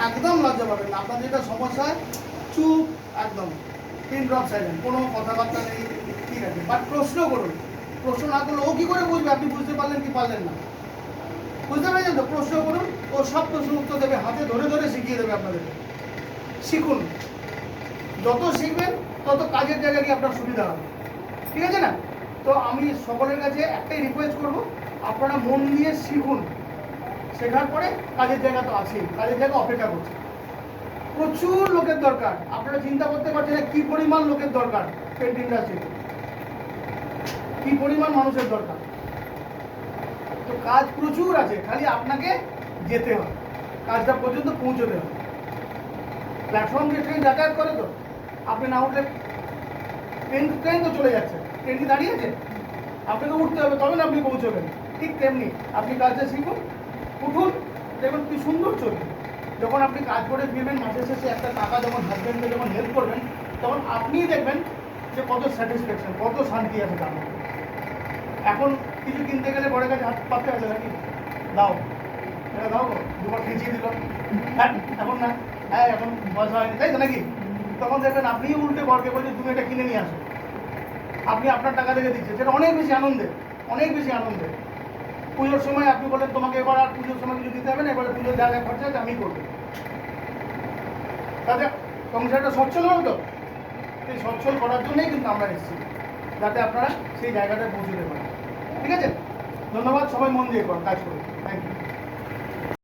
একদম লজ্জা পাবেন না। আপনার যেটা সমস্যা হয় চুপ, একদম পিন ড্রপ সাইলেন্ট, কোনো কথাবার্তা নেই, ঠিক আছে। বাট প্রশ্ন করুন। প্রশ্ন না করলে ও কী করে বুঝবে আপনি বুঝতে পারলেন কি পারলেন না? বুঝতে পেরেছেন তো? প্রশ্ন করুন, ও সব প্রশ্নের উত্তর দেবে, হাতে ধরে ধরে শিখিয়ে দেবে আপনাদেরকে। শিখুন, যত শিখবেন তত কাজের জায়গায় গিয়ে আপনার সুবিধা হবে, ঠিক আছে না? তো আমি সকলের কাছে একটাই রিকোয়েস্ট করব, আপনারা মন দিয়ে শিখুন। শেখার পরে কাজের জায়গা তো আছেই, কাজের জায়গা অপেক্ষা করছে। প্রচুর লোকের দরকার, আপনারা চিন্তা করতে পারছেন না কী পরিমাণ লোকের দরকার পেন্ট ইন্ডাস্ট্রিতে, কী পরিমাণ মানুষের দরকার। তো কাজ প্রচুর আছে, খালি আপনাকে যেতে হবে, কাজটা পর্যন্ত পৌঁছতে হবে। প্ল্যাটফর্ম দিয়ে ট্রেন যাতায়াত করে তো, আপনি না উঠলে ট্রেন তো চলে যাচ্ছে, ট্রেন কি দাঁড়িয়ে আছে? আপনাকে উঠতে হবে, তবে না আপনি পৌঁছবেন। ঠিক তেমনি আপনি কাজটা শিখুন, উঠুন, দেখুন কি সুন্দর চলবে। যখন আপনি কাজ করে ফিরবেন মাসের শেষে একটা টাকা যখন হাজব্যান্ডকে যখন হেল্প করবেন, তখন আপনিই দেখবেন যে কত স্যাটিসফ্যাকশন, কত শান্তি আছে তার মধ্যে। এখন কিছু কিনতে গেলে বড়ের কাছে হাত পাততে আছে নাকি? দাও, এটা দাও, দুবার খেঁচিয়ে দিল, হ্যাঁ এখন না, হ্যাঁ এখন পয়সা হয়নি, তাই তো নাকি? তখন দেখবেন আপনিই উল্টে বরকে বলছেন তুমি এটা কিনে নিয়ে আসো, আপনি আপনার টাকা থেকে দিচ্ছেন, সেটা অনেক বেশি আনন্দের, অনেক বেশি আনন্দের। পুজোর সময় আপনি বলেন তোমাকে এবার আর পুজোর সময় কিছু দিতে হবে না, এবারে পুজোর যা যা খরচা আছে আমি করবো, তাতে সংসারটা সচ্ছল হবে তো। সেই সচ্ছল করার জন্যই কিন্তু আমরা এসেছি, যাতে আপনারা সেই জায়গাটায় পৌঁছতে পারেন, ঠিক আছে? ধন্যবাদ, সবাই মন দিয়ে কাজ করুন।